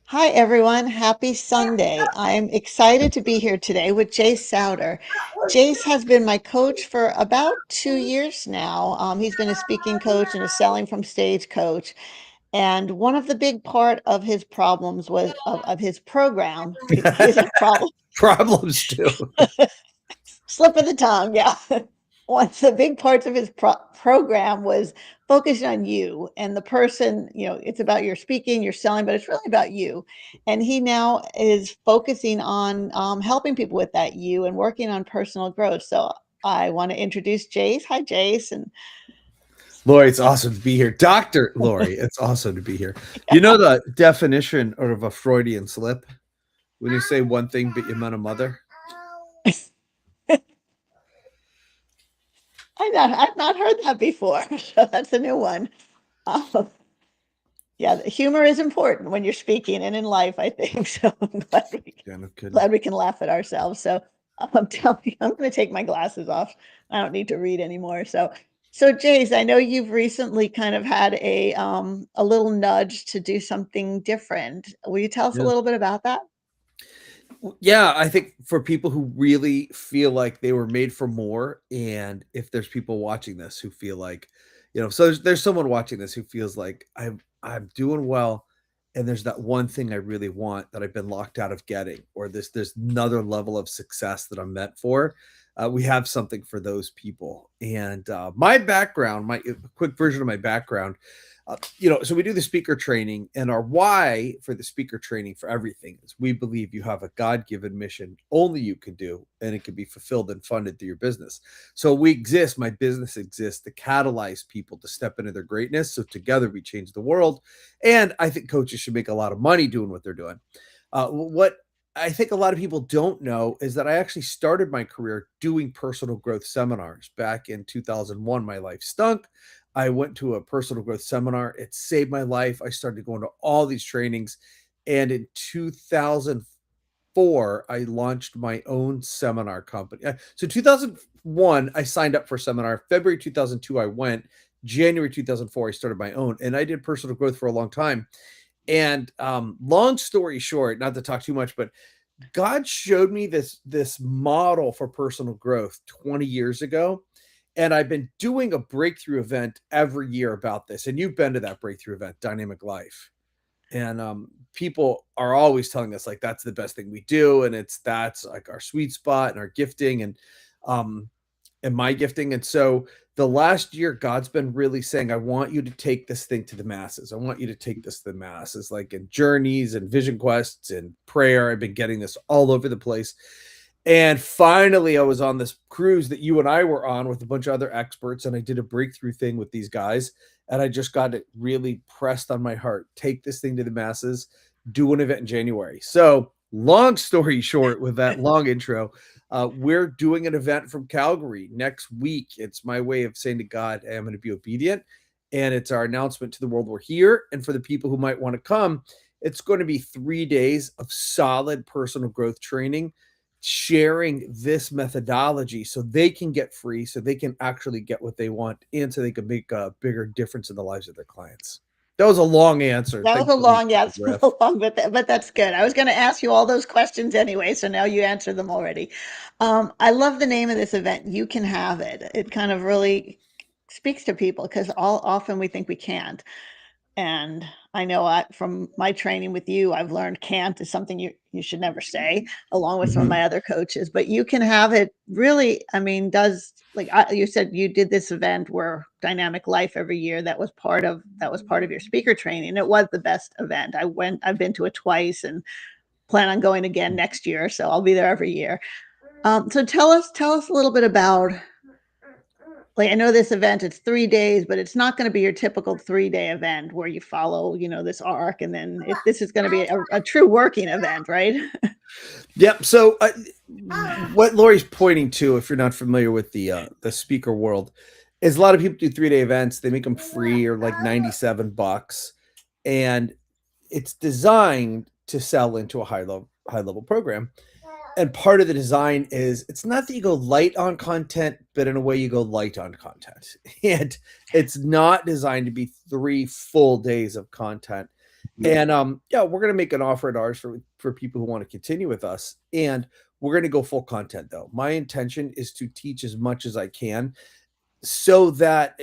Hi, everyone. Happy Sunday. I'm excited to be here today with Jase Souder. Jase has been my coach for about 2 years now. He's been a speaking coach and a selling from stage coach. And one of the big part of his problems was of his program, his problem, Problems too. slip of the tongue, yeah. One of the big parts of his program was focusing on you and the person. It's about your speaking, your selling, but it's really about you. And he now is focusing on helping people with that you and working on personal growth. So I want to introduce Jace. Hi, Jace. And Lori, it's awesome to be here. Dr. Lori, it's awesome to be here. You know the definition of a Freudian slip? When you say one thing, but you meant a mother? I've not heard that before. So that's a new one. Um, yeah, humor is important when you're speaking and in life, I think. So I'm glad Yeah, no kidding. glad we can laugh at ourselves. So tell me, I'm going to take my glasses off. I don't need to read anymore. So Jace, I know you've recently kind of had a little nudge to do something different. Will you tell us a Yeah. little bit about that? Yeah, I think for people who really feel like they were made for more, and if there's people watching this who feel like, so there's someone watching this who feels like I'm doing well, and there's that one thing I really want that I've been locked out of getting, or there's another level of success that I'm meant for. We have something for those people, and my background, my quick version of my background. So we do the speaker training, and our why for the speaker training for everything is we believe you have a God-given mission only you can do, and it can be fulfilled and funded through your business. So we exist, my business exists to catalyze people to step into their greatness. So together we change the world. And I think coaches should make a lot of money doing what they're doing. What I think a lot of people don't know is that I actually started my career doing personal growth seminars back in 2001. My life stunk. I went to a personal growth seminar. It saved my life. I started going to all these trainings. And in 2004, I launched my own seminar company. So 2001, I signed up for a seminar. February 2002, I went. January 2004, I started my own. And I did personal growth for a long time. And long story short, not to talk too much, but God showed me this model for personal growth 20 years ago, and I've been doing a breakthrough event every year about this. And you've been to that breakthrough event, Dynamic Life, and people are always telling us like that's the best thing we do, and that's like our sweet spot and our gifting, um, and my gifting. And so the last year, God's been really saying, I want you to take this thing to the masses. I want you to take this to the masses, like in journeys and vision quests and prayer. I've been getting this all over the place. And finally, I was on this cruise that you and I were on with a bunch of other experts, and I did a breakthrough thing with these guys. And I just got it really pressed on my heart. Take this thing to the masses, do an event in January. So, long story short, with that long intro, we're doing an event from Calgary next week. It's my way of saying to God, hey, I'm going to be obedient. And it's our announcement to the world we're here. And for the people who might want to come, it's going to be 3 days of solid personal growth training, sharing this methodology so they can get free, so they can actually get what they want, and so they can make a bigger difference in the lives of their clients. That was a long answer. That was Thanks a for the long, yeah, it's riff. a long, but that's good. I was going to ask you all those questions anyway, so now you answered them already. I love the name of this event. You can have it. It kind of really speaks to people because all often we think we can't. And I know from my training with you, I've learned can't is something you should never say, along with some of Mhm. my other coaches. But you can have it really. I mean, does like you said, you did this event where Dynamic Life every year. That was part of your speaker training. It was the best event. I've been to it twice and plan on going again next year. So I'll be there every year. So tell us a little bit about, like, I know this event, it's 3 days, but it's not going to be your typical 3 day event where you follow, this arc, and then this is going to be a true working event, right? Yep. So what Lori's pointing to, if you're not familiar with the speaker world, is a lot of people do 3 day events. They make them free or like $97, and it's designed to sell into a high level program. And part of the design is it's not that you go light on content, but in a way you go light on content. And it's not designed to be 3 full days of content. And yeah, we're going to make an offer at ours for people who want to continue with us. And we're going to go full content though. My intention is to teach as much as I can so that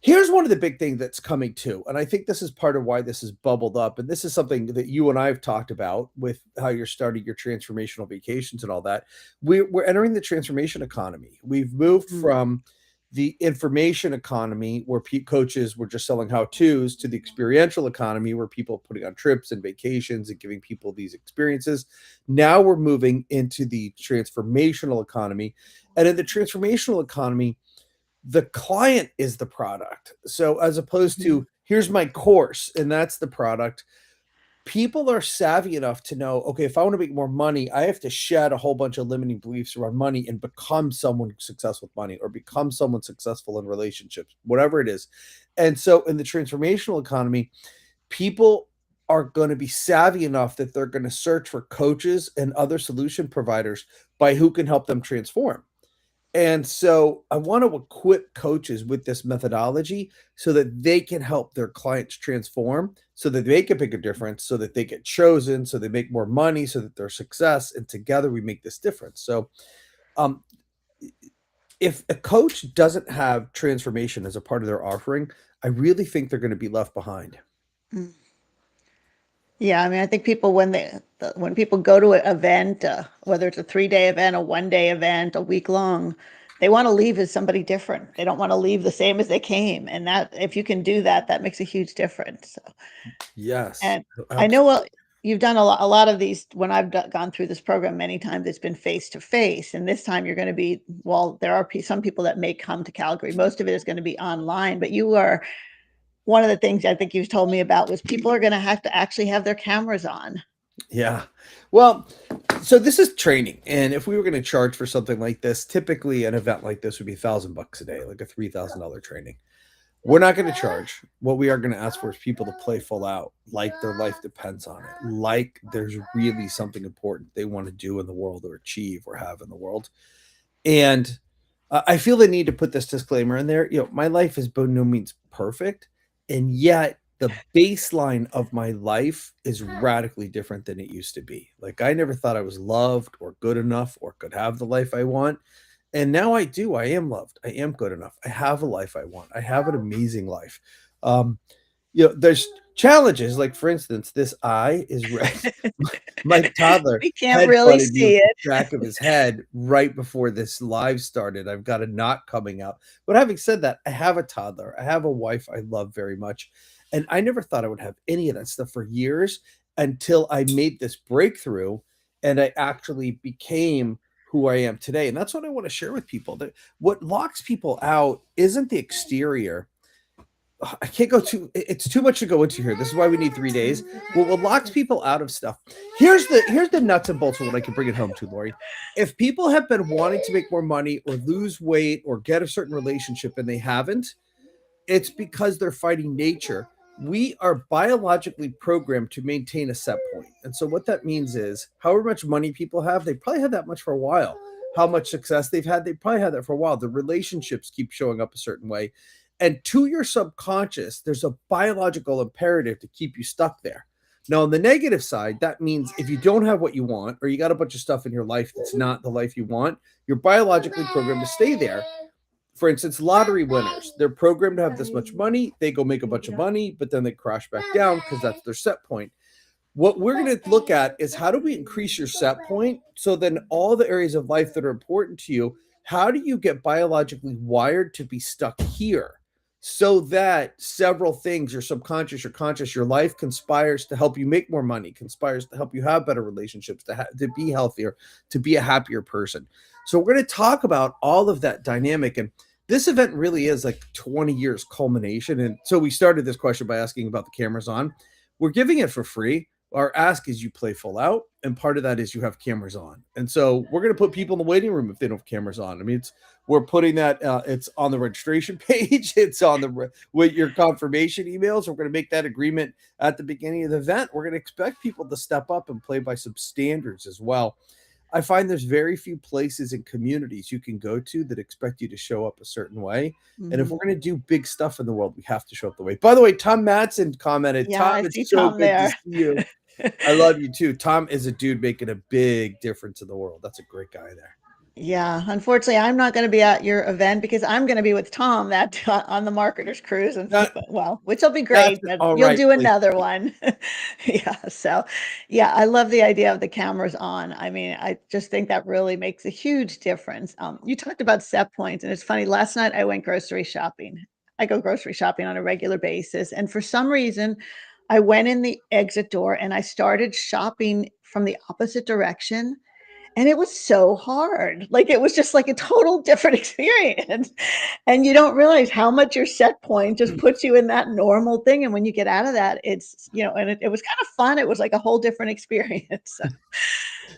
here's one of the big things that's coming too. And I think this is part of why this is bubbled up. And this is something that you and I have talked about with how you're starting your transformational vacations and all that. We're entering the transformation economy. We've moved Mm. from the information economy where coaches were just selling how-tos to the experiential economy where people are putting on trips and vacations and giving people these experiences. Now we're moving into the transformational economy. And in the transformational economy, the client is the product. So as opposed Mhm. to here's my course and that's the product, people are savvy enough to know, okay, if I want to make more money, I have to shed a whole bunch of limiting beliefs around money and become someone successful with money or become someone successful in relationships, whatever it is. And so in the transformational economy, people are going to be savvy enough that they're going to search for coaches and other solution providers by who can help them transform. And so I want to equip coaches with this methodology so that they can help their clients transform, so that they can make a difference, so that they get chosen, so they make more money, so that they're success. And together we make this difference. So um, if a coach doesn't have transformation as a part of their offering, I really think they're going to be left behind. Mm. Yeah, I mean, I think people when people go to an event, whether it's a 3-day event, a 1-day event, a week long, they want to leave as somebody different. They don't want to leave the same as they came, and that if you can do that, that makes a huge difference. So, Yes, and I know absolutely. well, you've done a lot of these. When I've gone through this program many times, it's been face to face, and this time you're going to be. Well, there are some people that may come to Calgary. Most of it is going to be online, but you are one of the things I think you've told me about was people are going to have to actually have their cameras on. Yeah. Well, so this is training, and if we were going to charge for something like this, typically an event like this would be $1,000 a day, like a $3,000 training. We're not going to charge. What we are going to ask for is people to play full out, like their life depends on it, like there's really something important they want to do in the world or achieve or have in the world. And I feel the need to put this disclaimer in there. You know, my life is by no means perfect, and yet the baseline of my life is radically different than it used to be. Like I never thought I was loved or good enough or could have the life I want. And now I do. I am loved. I am good enough. I have a life I want. I have an amazing life. Um, there's challenges. Like for instance, this eye is red. My toddler We can't really headbutted me with see the it. back of his head right before this live started. I've got a knot coming out. But having said that, I have a toddler. I have a wife I love very much. And I never thought I would have any of that stuff for years until I made this breakthrough and I actually became who I am today. And that's what I want to share with people. That what locks people out isn't the exterior. I can't go too. It's too much to go into here. This is why we need 3 days. What locks people out of stuff? Here's the nuts and bolts of what I can bring it home to, Lori. If people have been wanting to make more money or lose weight or get a certain relationship and they haven't, it's because they're fighting nature. We are biologically programmed to maintain a set point. And so what that means is however much money people have, they probably had that much for a while. How much success they've had, they probably had that for a while. The relationships keep showing up a certain way. And to your subconscious, there's a biological imperative to keep you stuck there. Now, on the negative side, that means if you don't have what you want, or you got a bunch of stuff in your life that's not the life you want, you're biologically programmed to stay there. For instance, lottery winners, they're programmed to have this much money. They go make a bunch of money, but then they crash back down because that's their set point. What we're going to look at is how do we increase your set point so then all the areas of life that are important to you, how do you get biologically wired to be stuck here so that several things, your subconscious, your conscious, your life conspires to help you make more money, conspires to help you have better relationships, to be healthier, to be a happier person. So we're going to talk about all of that dynamic. And this event really is like 20 years culmination. And so we started this question by asking about the cameras on. We're giving it for free. Our ask is you play full out, and part of that is you have cameras on. And so we're going to put people in the waiting room if they don't have cameras on. I mean, we're putting that. It's on the registration page. It's on the with your confirmation emails. We're going to make that agreement at the beginning of the event. We're going to expect people to step up and play by some standards as well. I find there's very few places and communities you can go to that expect you to show up a certain way. And if Mhm. we're going to do big stuff in the world, we have to show up the way. By the way, Tom Matson commented, Yeah, Tom, I it's see so Tom good to there. see you. I love you too. Tom is a dude making a big difference in the world. That's a great guy there. Yeah, unfortunately, I'm not gonna be at your event because I'm gonna be with Tom that on the marketers cruise and That, well, which will be that's great, but all you'll right, do place another to be. one. Yeah, so yeah, I love the idea of the cameras on. I mean, I just think that really makes a huge difference. You talked about set points, and it's funny. Last night I went grocery shopping. I go grocery shopping on a regular basis, and for some reason, I went in the exit door and I started shopping from the opposite direction and it was so hard. Like, it was just like a total different experience. And you don't realize how much your set point just puts you in that normal thing. And when you get out of that, it's, and it was kind of fun. It was like a whole different experience.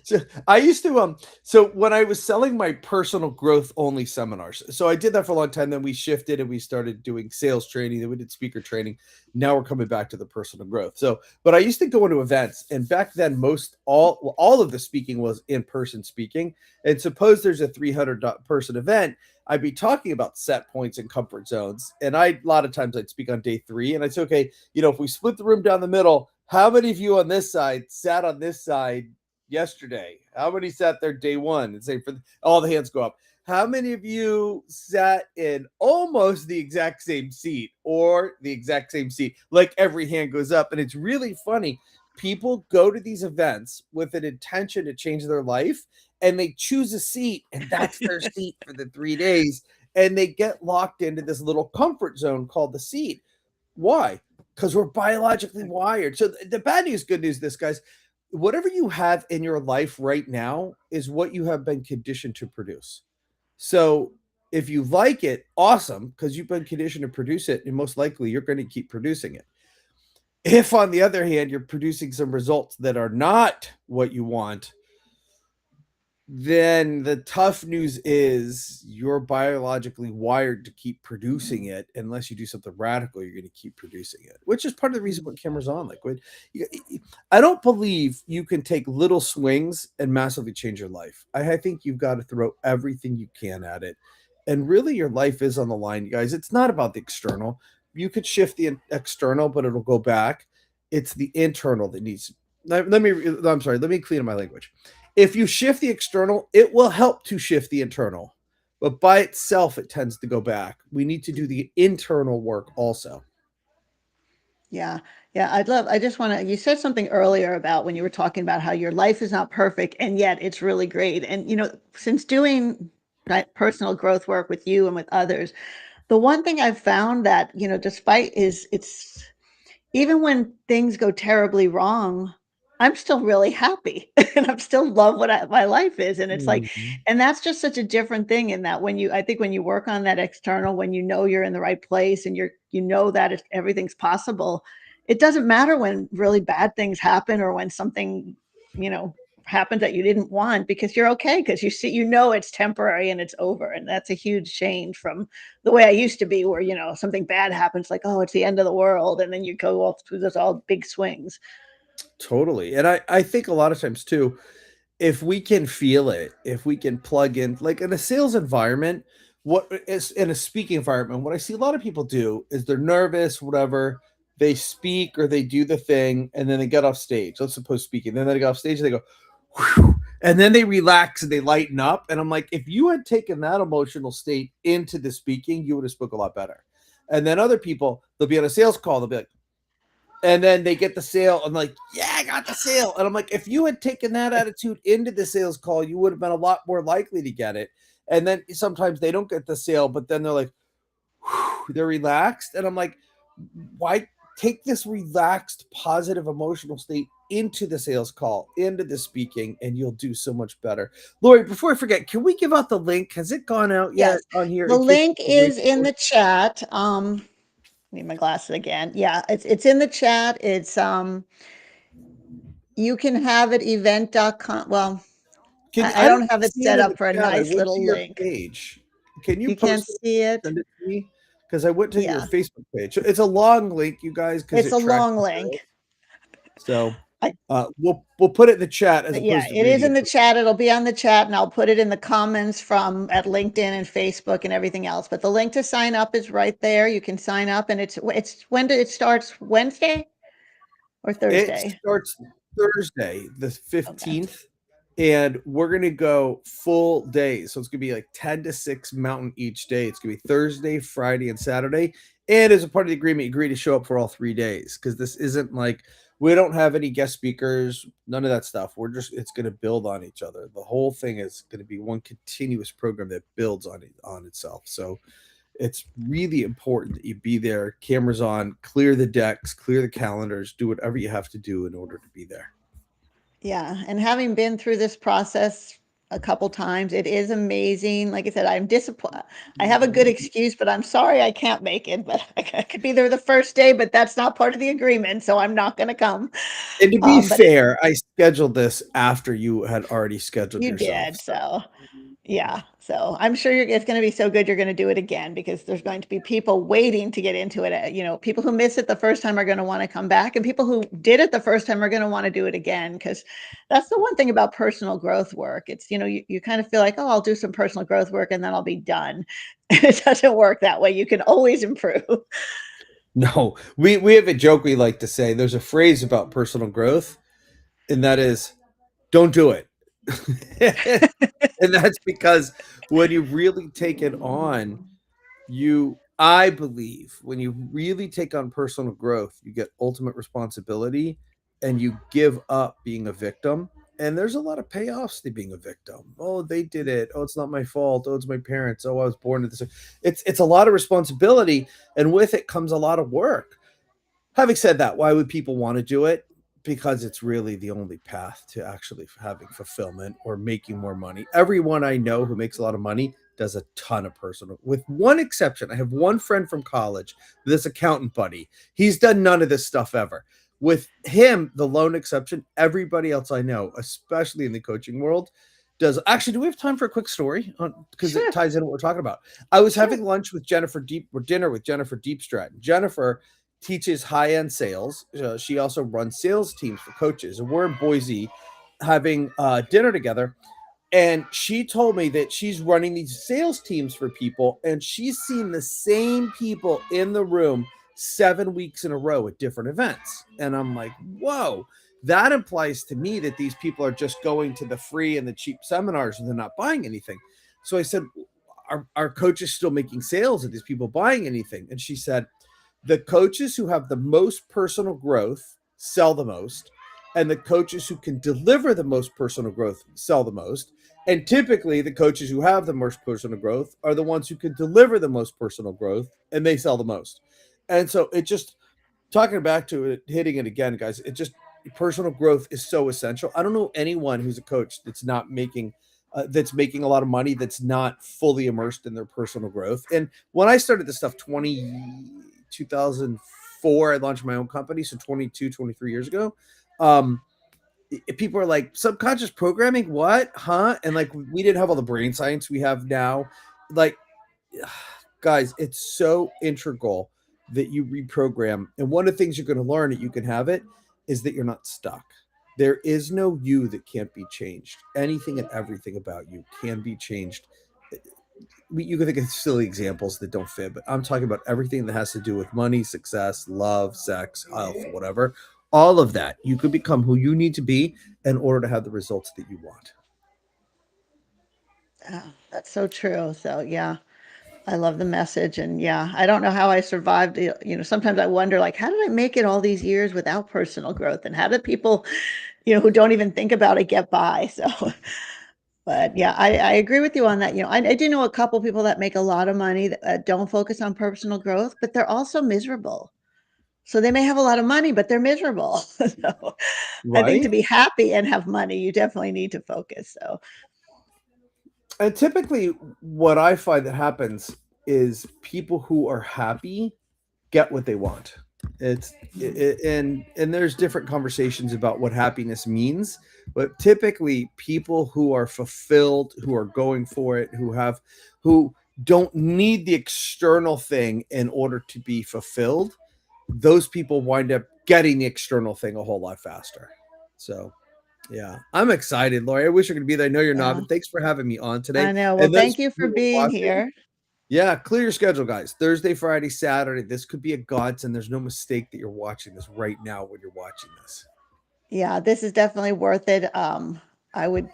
So I used to so when I was selling my personal growth only seminars, so I did that for a long time. Then we shifted and we started doing sales training, then we did speaker training. Now we're coming back to the personal growth. So, but I used to go into events, and back then most all of the speaking was in-person speaking. And suppose there's a 300 person event, I'd be talking about set points and comfort zones. And a lot of times I'd speak on day 3 and I'd say, okay, if we split the room down the middle, how many of you on this side sat on this side yesterday? How many sat there day 1? And say, for all the hands go up. How many of you sat in almost the exact same seat or the exact same seat? Like, every hand goes up. And it's really funny. People go to these events with an intention to change their life, and they choose a seat, and that's their seat for the 3 days. And they get locked into this little comfort zone called the seat. Why? Because we're biologically wired. So the bad news, good news, this, guys, whatever you have in your life right now is what you have been conditioned to produce. So if you like it, awesome, because you've been conditioned to produce it, and most likely you're going to keep producing it. If, on the other hand, you're producing some results that are not what you want, then the tough news is you're biologically wired to keep producing it. Unless you do something radical, you're going to keep producing it, which is part of the reason what camera's on. Like, I don't believe you can take little swings and massively change your life. I think you've got to throw everything you can at it. And really, your life is on the line, you guys. It's not about the external. You could shift the external, but it'll go back. It's the internal that needs. I'm sorry. Let me clean up my language. If you shift the external, it will help to shift the internal. But by itself, it tends to go back. We need to do the internal work also. Yeah. Yeah. I just want to, you said something earlier about when you were talking about how your life is not perfect and yet it's really great. And, since doing that personal growth work with you and with others, the one thing I've found that, despite is it's even when things go terribly wrong, I'm still really happy and I'm still love what my life is. And it's like, Mhm. and that's just such a different thing in that I think when you work on that external, when you're in the right place and that everything's possible, it doesn't matter when really bad things happen or when something, you know, happens that you didn't want because you're okay because it's temporary and it's over. And that's a huge change from the way I used to be, where something bad happens, like, oh, it's the end of the world, and then you go all through those all big swings. Totally. And I think a lot of times too, if we can feel it, if we can plug in, like in a sales environment, what is in a speaking environment, what I see a lot of people do is they're nervous, whatever. They speak or they do the thing, and then they get off stage. Let's suppose speaking. Then they get off stage and they go, whew, and then they relax and they lighten up. And I'm like, if you had taken that emotional state into the speaking, you would have spoke a lot better. And then other people, they'll be on a sales call, they'll be like, and then they get the sale. I'm like, yeah, I got the sale. And I'm like, if you had taken that attitude into the sales call, you would have been a lot more likely to get it. And then sometimes they don't get the sale, but then they're like, whew, they're relaxed. And I'm like, why take this relaxed, positive, emotional state into the sales call, into the speaking, and you'll do so much better. Lori, before I forget, can we give out the link? Has it gone out yet Yes, on here the in case link people wait is in for the it? chat. Need my glasses again. Yeah, it's in the chat. It's you can have it event.com. Well, Can I I don't don't have it see it set in the up for a chat? I nice went to little your link. page. Can you You can't post it see and it? send it to me? Because I went to your Yeah, Facebook page. It's a long link, you guys, because it's it a tracks long the sales. link. So I, We'll put it in the chat as yeah, opposed to it is reading in it. the chat. It'll be on the chat, and I'll put it in the comments from at LinkedIn and Facebook and everything else. But the link to sign up is right there. You can sign up, and it's when it starts, Wednesday or It Thursday. starts Thursday, the Okay. 15th, and we're going to go full days. So it's going to be like 10 to 6 mountain each day. It's going to be Thursday, Friday, and Saturday. And as a part of the agreement, you agree to show up for all 3 days because this isn't like we don't have any guest speakers, none of that stuff. It's going to build on each other. The whole thing is going to be one continuous program that builds on itself. So it's really important that you be there, cameras on, clear the decks, clear the calendars, do whatever you have to do in order to be there. Yeah, and having been through this process a couple times, it is amazing. Like I said, I'm disappointed. I have a good excuse, but I'm sorry I can't make it. But I could be there the first day, but that's not part of the agreement, so I'm not going to come. And to be But fair, I scheduled this after you had already scheduled you yourself. did, So so yeah. So I'm sure it's going to be so good you're going to do it again because there's going to be people waiting to get into it. People who miss it the first time are going to want to come back, and people who did it the first time are going to want to do it again because that's the one thing about personal growth work. It's, you kind of feel like, oh, I'll do some personal growth work and then I'll be done. It doesn't work that way. You can always improve. no, we have a joke we like to say. There's a phrase about personal growth, and that is don't do it. And that's because when you really take it on, I believe when you really take on personal growth, you get ultimate responsibility and you give up being a victim. And there's a lot of payoffs to being a victim. Oh, they did it. Oh, it's not my fault. Oh, it's my parents. Oh, I was born into this. It's a lot of responsibility, and with it comes a lot of work. Having said that, why would people want to do it? Because it's really the only path to actually having fulfillment or making more money. Everyone I know who makes a lot of money does a ton of personal, with one exception. I have one friend from college, this accountant buddy. He's done none of this stuff ever. With him, the lone exception, everybody else I know, especially in the coaching world, does. Actually, do we have time for a quick story? Because it Sure, ties in what we're talking about. I was sure. having lunch with Jennifer or dinner with Jennifer Deepstratton. Jennifer teaches high end sales. She also runs sales teams for coaches. And we're in Boise having dinner together. And she told me that she's running these sales teams for people, and she's seen the same people in the room 7 weeks in a row at different events. And I'm like, whoa, that implies to me that these people are just going to the free and the cheap seminars and they're not buying anything. So I said, are coaches still making sales? Are these people buying anything? And she said, the coaches who have the most personal growth sell the most, and the coaches who can deliver the most personal growth sell the most. And typically, the coaches who have the most personal growth are the ones who can deliver the most personal growth, and they sell the most. And so it just, talking back to it, hitting it again, guys, it just, personal growth is so essential. I don't know anyone who's a coach that's making a lot of money that's not fully immersed in their personal growth. And when I started this stuff 2004, I launched my own company, so 22, 23 years ago. um People are like, subconscious programming, what, huh? And like, we didn't have all the brain science we have now. Like, guys, it's so integral that you reprogram. And one of the things you're going to learn that you can have it is that you're not stuck. There is no you that can't be changed. Anything and everything about you can be changed. You can think of silly examples that don't fit, but I'm talking about everything that has to do with money, success, love, sex, health, whatever. All of that, you could become who you need to be in order to have the results that you want. That's so true. So yeah, I love the message. And yeah, I don't know how I survived. Sometimes I wonder, like, how did I make it all these years without personal growth? And how did people, who don't even think about it get by? So, but yeah, I agree with you on that. I do know a couple people that make a lot of money that don't focus on personal growth, but they're also miserable. So they may have a lot of money, but they're miserable. So I think to Right? be happy and have money, you definitely need to focus. So And typically, what I find that happens is people who are happy get what they want. And there's different conversations about what happiness means, but typically people who are fulfilled, who are going for it, who don't need the external thing in order to be fulfilled, those people wind up getting the external thing a whole lot faster. So yeah, I'm excited, Lori. I wish I could be there. I know you're not, Yeah, but thanks for having me on today. I know. Well, And those thank you for who are being watching, here. yeah, clear your schedule, guys. Thursday, Friday, Saturday. This could be a godsend. There's no mistake that you're watching this right now when you're watching this. Yeah, this is definitely worth it. I would,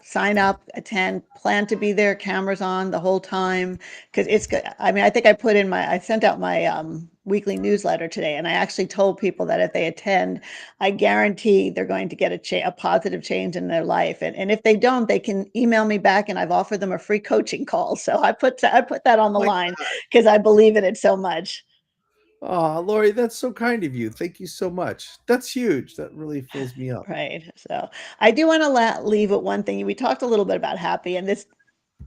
sign up, attend, plan to be there, cameras on the whole time, because it's good. I mean, I sent out my weekly newsletter today, and I actually told people that if they attend, I guarantee they're going to get a positive change in their life. And if they don't, they can email me back, and I've offered them a free coaching call. So I put that on the My line because I believe in it so much. Oh, Lori, that's so kind of you. Thank you so much. That's huge. That really fills me up. Right. So I do want to leave with one thing. We talked a little bit about happy, and this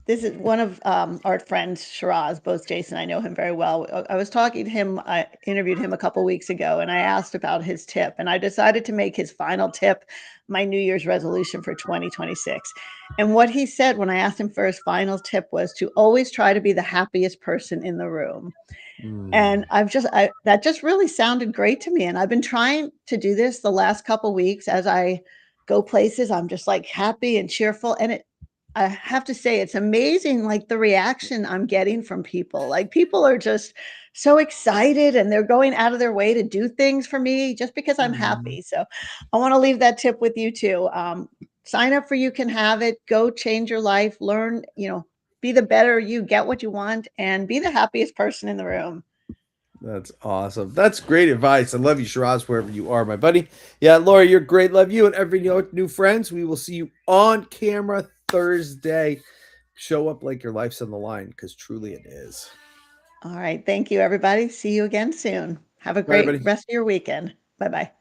is one of our friends, Shiraz. Both Jason and I know him very well. I was talking to him. I interviewed him a couple weeks ago, and I asked about his tip, and I decided to make his final tip my New Year's resolution for 2026. And what he said when I asked him for his final tip was to always try to be the happiest person in the room. And Mm, that just really sounded great to me, and I've been trying to do this the last couple weeks as I go places. I'm just, like, happy and cheerful, and I have to say it's amazing, like, the reaction I'm getting from people. Like, people are just so excited, and they're going out of their way to do things for me just because I'm mm. happy. So, I wanna leave that tip with you too. Sign up for You Can Have It, go change your life, learn, be the better you, get what you want, and be the happiest person in the room. That's awesome. That's great advice. I love you, Shiraz, wherever you are, my buddy. Yeah, Lori, you're great. Love you and every new friends. We will see you on camera Thursday. Show up like your life's on the line because truly it is. All right. Thank you, everybody. See you again soon. Have a All right, great buddy. rest of your weekend. Bye bye.